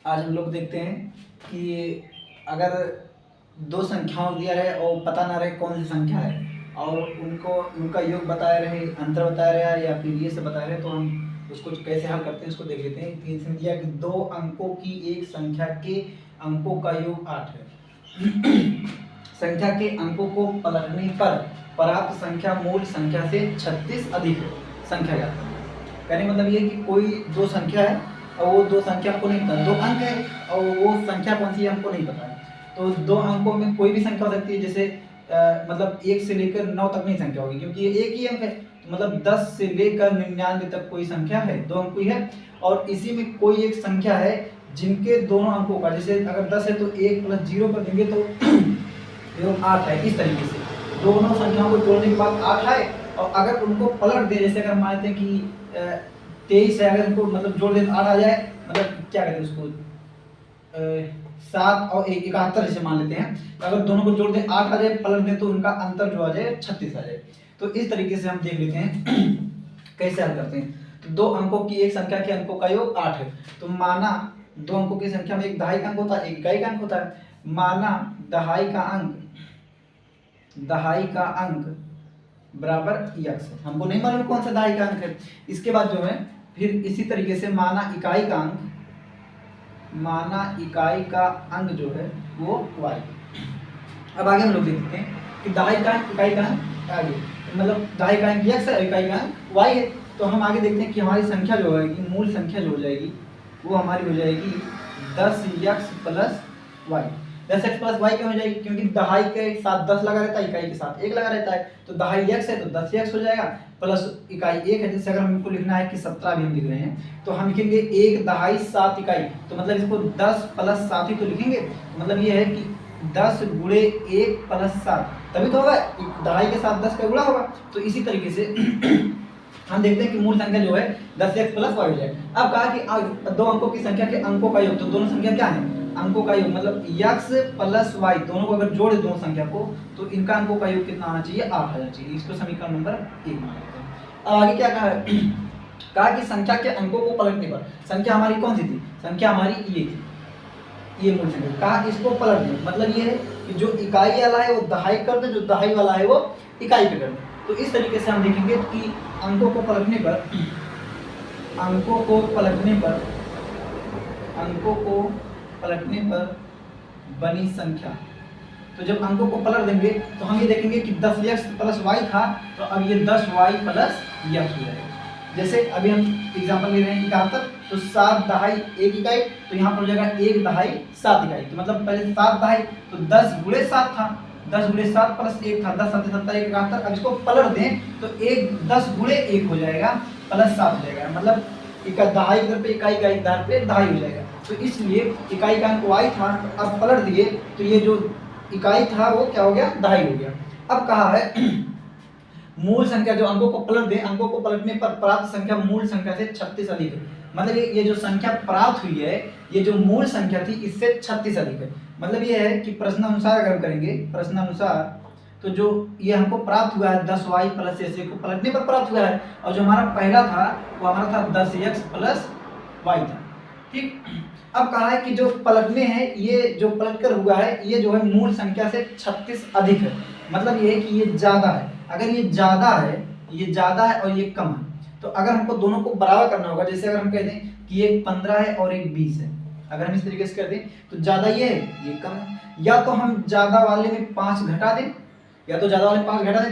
आज हम लोग देखते हैं कि अगर दो संख्याओं दिया रहे और पता ना रहे कौन सी संख्या है और उनका योग बताया रहे, अंतर बताया रहे या फिर ये सब बताया रहे, तो हम उसको कैसे हल करते हैं उसको देख लेते हैं। कि इसमें दिया कि दो अंकों की एक संख्या के अंकों का योग 8 है। संख्या के अंकों को पलटने पर प्राप्त संख्या मूल संख्या से 36 अधिक संख्या ज्ञात करें। कहने मतलब ये कि कोई दो संख्या है और वो दो संख्या हमको नहीं पता, दो अंक है और वो संख्या कौन सी है हमको नहीं पता है। तो दो अंकों में कोई भी संख्या हो सकती है, जैसे मतलब 1 से लेकर 9 तक नहीं संख्या होगी क्योंकि ये एक ही अंक है। तो मतलब 10 से लेकर 99 तक कोई संख्या है, दो अंक ही है। और इसी में कोई एक संख्या है जिनके दोनों अंकों का, जैसे अगर 10 है तो 1 + 0 कर देंगे तो योग 8 है। इस तरीके से दोनों संख्याओं को जोड़ने के बाद 8 है। और अगर उनको पलट दे, जैसे अगर मानते हैं कि 23 है, अगर उनको मतलब जोड़ दें तो 8 आ जाए, मतलब क्या कहते हैं उसको 7 और 1 71 जैसे मान लेते हैं। तो अगर दोनों को जोड़ दें 8 आ जाए, पलट दें तो उनका अंतर जो आ जाए 36 आ जाए। तो इस तरीके से हम देख लेते हैं कैसे हल करते हैं। तो दो अंकों की एक संख्या के अंकों का योग 8 है। तो माना दो अंकों की संख्या में एक दहाई का अंक होता है, एक इकाई का अंक होता है। माना दहाई का अंक बराबर यक्स है। हमको नहीं मालूम कौन सा दहाई का अंक है। इसके बाद जो है फिर इसी तरीके से माना इकाई का अंक जो है वो y। अब आगे हम लोग देखते हैं कि दहाई का अंक, इकाई का अंक आगे, मतलब दहाई का अंक x है, इकाई का अंक y है। तो हम आगे देखते हैं कि हमारी संख्या जो होगी, मूल संख्या जो हो जाएगी वो हमारी हो जाएगी 10x + y। 10x + y क्यों हो जाएगी? क्योंकि दहाई के साथ 10 लगा रहता है, इकाई के साथ 1 लगा रहता है। तो दहाई x है तो 10x हो जाएगा, प्लस इकाई 1 है। जैसे अगर हमको लिखना है कि 17 भी हम लिख रहे हैं तो हम लिखेंगे 1 दहाई 7 इकाई। तो मतलब इसको 10 + 7 ही तो लिखेंगे। मतलब ये है कि 10 × 1 + 7 तभी तो होगा, दहाई के साथ 10 का गुणा होगा। तो इसी तरीके से हम देखते हैं कि मूल संख्या जो है 10x + y हो जाए। अब कहा कि दो अंकों की संख्या के अंकों का योग, तो दोनों संख्या क्या है? अंकों का योग, मतलब x + y दोनों को अगर जोड़ दे दोनों संख्या को तो इनका अंकों का योग कितना आना चाहिए? 8 आना चाहिए। इसको समीकरण नंबर 1 मान लेते हैं। अब आगे क्या कहा है? कहा कि संख्या के अंकों को पलटने पर, संख्या हमारी कौन सी थी? संख्या हमारी ये थी, ये मूल संख्या। कहा इसको पलट दे, मतलब ये है कि जो इकाई वाला है वो दहाई कर दे, जो दहाई वाला है वो इकाई पे कर दे। तो इस तरीके से हम देखेंगे कि अंकों को पलटने पर बनी संख्या। तो जब अंकों को पलट देंगे तो हम ये देखेंगे कि 10x + y था, तो अब ये 10y + x हो जाएगा। जैसे अभी हम एग्जांपल ले रहे हैं 71, तो 7 दहाई 1 इकाई, तो यहाँ पर हो जाएगा 1 दहाई 7 इकाई। तो मतलब पहले 7 दहाई तो 10 × 7 था, 10 × 7 + 1 था, 10 7 70 1 71। अब इसको पलट दें तो 10 × 1 हो जाएगा +7 हो जाएगा। मतलब दहाई इधर पे इकाई का इधर पे दहाई हो जाएगा। तो इसलिए इकाई का अंक y था, अब पलट दिए तो ये जो इकाई था वो क्या हो गया? दहाई हो गया। अब कहा है मूल संख्या, जो अंकों को पलट दे, अंकों को पलटने पर प्राप्त संख्या मूल संख्या से 36 अधिक है। मतलब ये जो संख्या प्राप्त हुई है, ये जो मूल संख्या थी इससे 36 अधिक है। मतलब ये है कि प्रश्नानुसार अगर हम करेंगे, प्रश्नानुसार, तो जो ये हमको प्राप्त हुआ है 10y + s को पलटने पर प्राप्त हुआ है, और जो हमारा पहला था वो हमारा था 10x + y था। ठीक। अब कहा है कि जो पलटने हैं, ये जो पलट कर हुआ है ये जो है मूल संख्या से 36 अधिक है। मतलब ये है कि ये ज़्यादा है। अगर ये ज़्यादा है और ये कम है, तो अगर हमको दोनों को बराबर करना होगा, जैसे अगर हम कह दें कि एक 15 है और एक 20 है, अगर हम इस तरीके से कर दें तो ज़्यादा ये है, ये कम है। या तो हम ज़्यादा वाले में 5 घटा दें, तब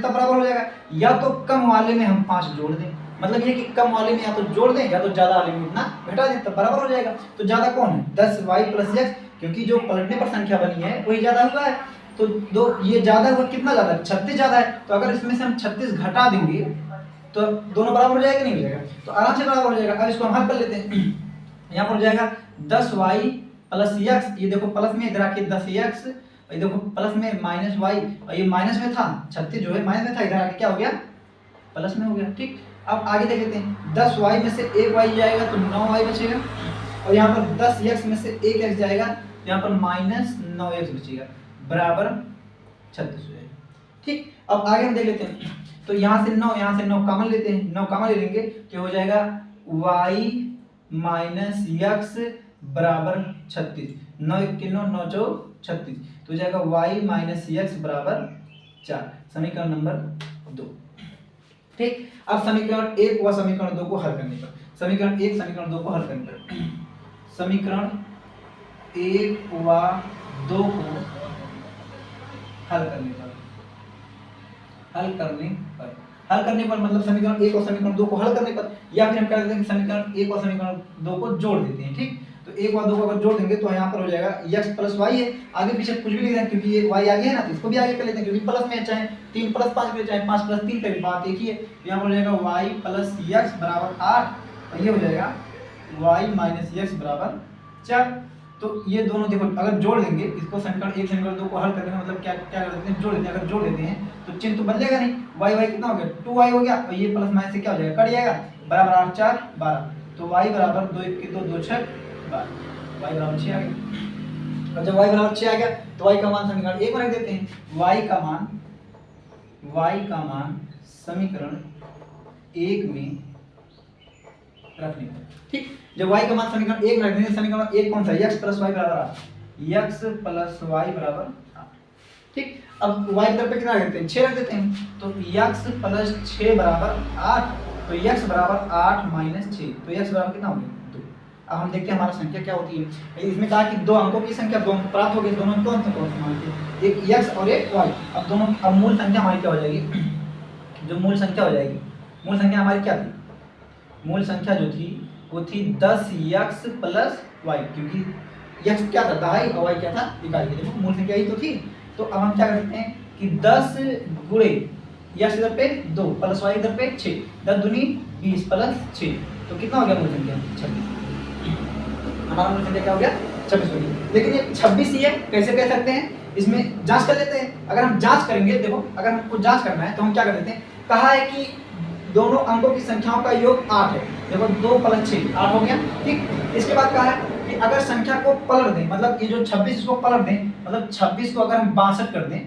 बराबर हो जाएगा, या तो कम वाले में हम 5 जोड़ दें। मतलब ये कि कम वाले में या तो जोड़ दें या तो ज़्यादा वाले में इतना घटा दें, तब बराबर हो जाएगा। तो ज़्यादा कौन है? 10y + x, क्योंकि जो पलटने पर संख्या बनी है वही ज़्यादा हुआ है। तो ये ज़्यादा हुआ, कितना ज़्यादा है? 36 ज़्यादा है। तो अगर इसमें से हम 36 घटा देंगे तो दोनों बराबर हो जाएगा, नहीं हो जाएगा? तो आराम से बराबर हो जाएगा। अब इसको हम हल कर लेते हैं। यहाँ पर हो जाएगा 10y + x, ये देखो प्लस में इधर आके 10x, ये देखो प्लस में -y, और ये माइनस में था, 36 जो है माइनस में था, इधर आके क्या हो गया? प्लस में हो गया। ठीक। अब आगे देख लेते हैं, 10y में से 1y जाएगा तो 9y बचेगा, और यहाँ पर 10x में से 1x जाएगा तो यहाँ पर -9x बचेगा, बराबर 36 हो जाएगा। ठीक। अब आगे हम देख लेते हैं, तो यहाँ से 9 कॉमन लेते हैं, 9 कॉमन ले लेंगे तो हो जाएगा y - x बराबर 36, 9 1 9 9 4 36, तो हो जाएगा y माइनस एक्स बराबर 4, समीकरण नंबर 2। ठीक, अब समीकरण 1 व समीकरण 2 को हल करने पर, समीकरण 1 समीकरण 2 को हल करने पर, समीकरण 1 व 2 को हल करने पर, हल करने पर मतलब समीकरण 1 और समीकरण 2 को हल करने पर, या फिर हम कह देते हैं कि समीकरण 1 और समीकरण 2 को जोड़ देते हैं। ठीक, तो 1 और 2 को अगर जोड़ देंगे तो यहाँ पर हो जाएगा x प्लस वाई है, आगे पीछे कुछ भी लिख दें क्योंकि ये y आगे है ना, तो इसको भी आगे कर लेते हैं क्योंकि प्लस में, चाहे 3 प्लस 5 करे चाहे 5 प्लस 3 करे, बात एक ही है। तो यहाँ पर हो जाएगा y प्लस x बराबर 8 और ये हो जाएगा y माइनस x बराबर 4। तो ये दोनों देखो अगर जोड़ देंगे इसको, समीकरण 1 समीकरण 2 को हल करने में मतलब क्या क्या कर देते हैं, जोड़ देते हैं। अगर जोड़ देते हैं तो चिन्ह तो बदलेगा नहीं, y कितना हो गया 2y हो गया, और ये प्लस माइनस से क्या हो जाएगा, कट जाएगा, बराबर 8 4 12, तो y बराबर 2 1 2 2 6 12, y बराबर 6 आ गया। और जब y बराबर 6 आ गया तो y का मान समीकरण 1 में रख देते हैं, y का मान समीकरण 1 में रखने पर। ठीक, जब y का मान समीकरण 1 में रख देंगे, समीकरण 1 कौन सा है, x प्लस y बराबर 8, x प्लस y बराबर 8। ठीक, अब y की तरफ पे कितना रख देते हैं, 6 रख देते हैं, तो x प्लस 6 बराबर 8, तो x बराबर 8 माइनस 6, तो x बराबर कितना हो गया 2। अब हम देखते हैं हमारा संख्या क्या होती है। इसमें कहा कि दो अंकों की संख्या दो अंक प्राप्त हो गई, दोनों कौन से मानते हैं, एक x और एक y। अब दोनों अब मूल संख्या हमारी क्या हो जाएगी, जो मूल संख्या हो जाएगी, मूल संख्या हमारी क्या थी, मूल संख्या जो थी वो थी 10x प्लस y, क्योंकि x क्या था दहाई और y क्या था इकाई, देखो मूल संख्या ही तो थी। तो अब हम क्या करते हैं कि 10 गुणे x इधर पे 2 प्लस y इधर पे 6, 10 दूनी 20 प्लस 6, तो कितना हो गया मूल संख्या 26। हमारा मूल संख्या क्या हो गया 26 हो गया। लेकिन ये 26 ही है, कैसे कह सकते हैं, इसमें जांच कर लेते हैं। अगर हम जांच करेंगे, देखो अगर हमको जांच करना है तो हम क्या कर देते हैं, कहा है कि दोनों अंकों की संख्याओं का योग 8 है, देखो 2 प्लस 6 8 हो गया। ठीक, इसके बाद कहा है कि अगर संख्या को पलट दें, मतलब ये जो 26 को पलट दें, मतलब 26 को अगर हम 62 कर दें,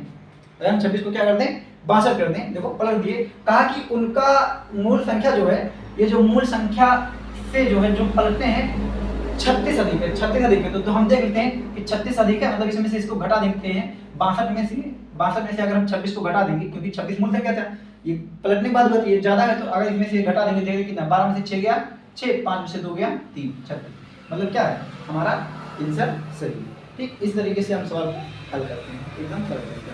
अगर हम 26 को क्या कर दें 62 कर दें, देखो पलट दिए, कहा कि उनका मूल संख्या जो है, ये जो मूल संख्या से जो है जो पलटते हैं 36 अधिक है, 36 अधिक है, तो हम देख लेते हैं कि 36 अधिक है, मतलब इसमें से इसको घटा देते हैं 62 में से अगर हम 26 को घटा देंगे, क्योंकि 26 मूल संख्या था, ये पलटने के बाद होती है ज्यादा है, तो अगर इसमें से घटा देंगे देखिए कितना, 12 में से 6 गया 6, 5 में से 2 गया 3, 36, मतलब क्या है हमारा आंसर सही। ठीक, इस तरीके से हम सवाल हल करते हैं, एकदम सरल।